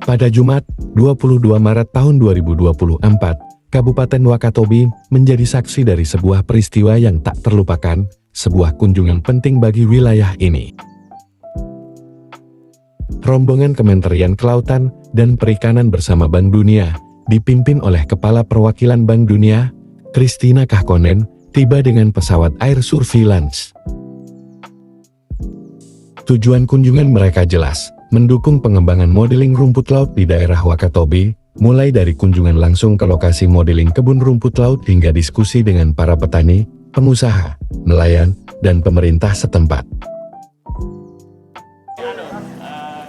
Pada Jumat, 22 Maret tahun 2024, Kabupaten Wakatobi menjadi saksi dari sebuah peristiwa yang tak terlupakan, sebuah kunjungan penting bagi wilayah ini. Rombongan Kementerian Kelautan dan Perikanan bersama Bank Dunia, dipimpin oleh Kepala Perwakilan Bank Dunia, Christina Kahkonen, tiba dengan pesawat Air Surveillance. Tujuan kunjungan mereka jelas, mendukung pengembangan modeling rumput laut di daerah Wakatobi, mulai dari kunjungan langsung ke lokasi modeling kebun rumput laut hingga diskusi dengan para petani, pengusaha, nelayan, dan pemerintah setempat.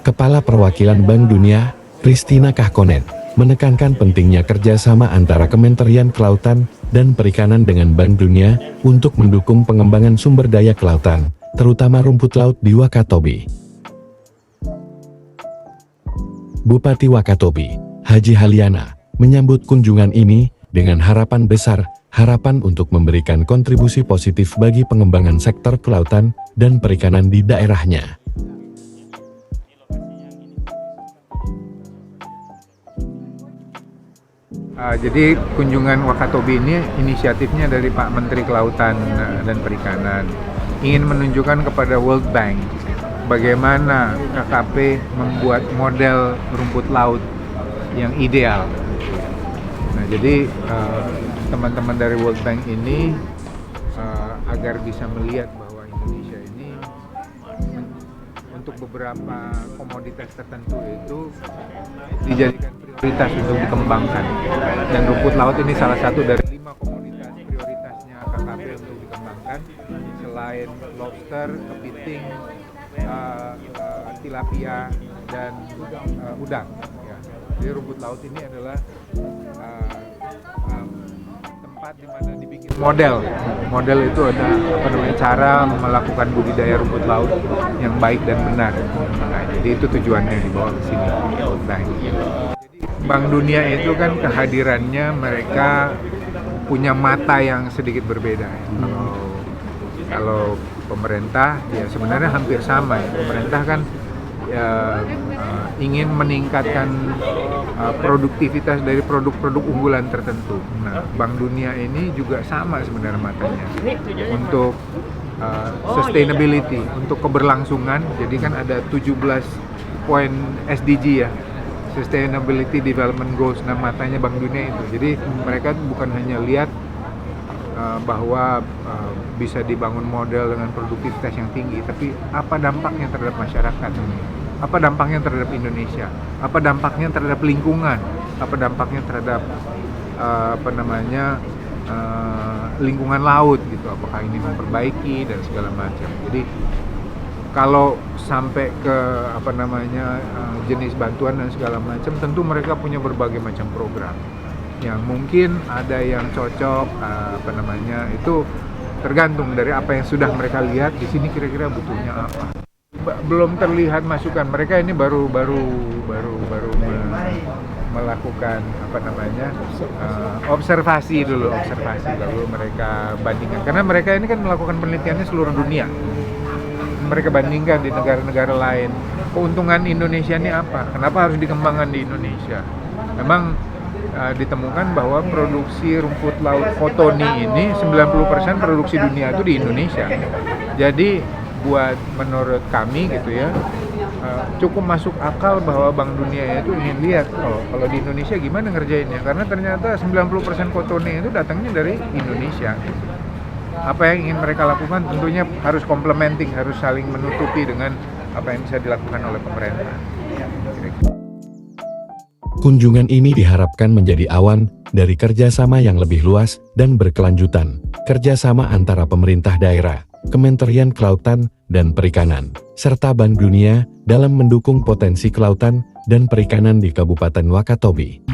Kepala Perwakilan Bank Dunia, Christina Kahkonen, menekankan pentingnya kerjasama antara Kementerian Kelautan dan Perikanan dengan Bank Dunia untuk mendukung pengembangan sumber daya kelautan, terutama rumput laut di Wakatobi. Bupati Wakatobi, Haji Haliana, menyambut kunjungan ini dengan harapan besar, harapan untuk memberikan kontribusi positif bagi pengembangan sektor kelautan dan perikanan di daerahnya. Jadi kunjungan Wakatobi ini inisiatifnya dari Pak Menteri Kelautan dan Perikanan, ingin menunjukkan kepada World Bank bagaimana KKP membuat model rumput laut yang ideal. Nah, jadi teman-teman dari World Bank ini agar bisa melihat bahwa Indonesia ini untuk beberapa komoditas tertentu itu dijadikan prioritas untuk dikembangkan, dan rumput laut ini salah satu dari 5 komoditas prioritasnya KKP untuk dikembangkan, selain lobster, kepiting, tilapia, dan udang. Ya. Jadi rumput laut ini adalah tempat di mana dibikin model. Model itu ada cara melakukan budidaya rumput laut yang baik dan benar. Nah, jadi itu tujuannya dibawa ke sini. Nah, Bank Dunia itu kan kehadirannya mereka punya mata yang sedikit berbeda. Kalau pemerintah ya sebenarnya hampir sama. Pemerintah kan ingin meningkatkan produktivitas dari produk-produk unggulan tertentu. Nah, Bank Dunia ini juga sama sebenarnya matanya untuk sustainability, untuk keberlangsungan. Jadi kan ada 17 poin SDG ya, Sustainability Development Goals. Nah, matanya Bank Dunia itu. Jadi mereka bukan hanya lihat bahwa bisa dibangun model dengan produktivitas yang tinggi, tapi apa dampaknya terhadap masyarakat, apa dampaknya terhadap Indonesia, apa dampaknya terhadap lingkungan, apa dampaknya terhadap lingkungan laut gitu, apakah ini memperbaiki dan segala macam. Jadi kalau sampai ke jenis bantuan dan segala macam, tentu mereka punya berbagai macam program yang mungkin ada yang cocok, itu tergantung dari apa yang sudah mereka lihat di sini kira-kira butuhnya apa. Belum terlihat masukan, mereka ini baru melakukan observasi lalu mereka bandingkan, karena mereka ini kan melakukan penelitiannya seluruh dunia. Mereka bandingkan di negara-negara lain, keuntungan Indonesia ini apa, kenapa harus dikembangkan di Indonesia. Memang ditemukan bahwa produksi rumput laut Kotoni ini 90% produksi dunia itu di Indonesia. Jadi menurut kami gitu ya, cukup masuk akal bahwa Bank Dunia itu ingin lihat kalau di Indonesia gimana ngerjainnya, karena ternyata 90% Kotoni itu datangnya dari Indonesia. Apa yang ingin mereka lakukan tentunya harus complementing, harus saling menutupi dengan apa yang bisa dilakukan oleh pemerintah. Kunjungan ini diharapkan menjadi awan dari kerjasama yang lebih luas dan berkelanjutan, kerjasama antara pemerintah daerah, Kementerian Kelautan dan Perikanan, serta Bank Dunia dalam mendukung potensi kelautan dan perikanan di Kabupaten Wakatobi.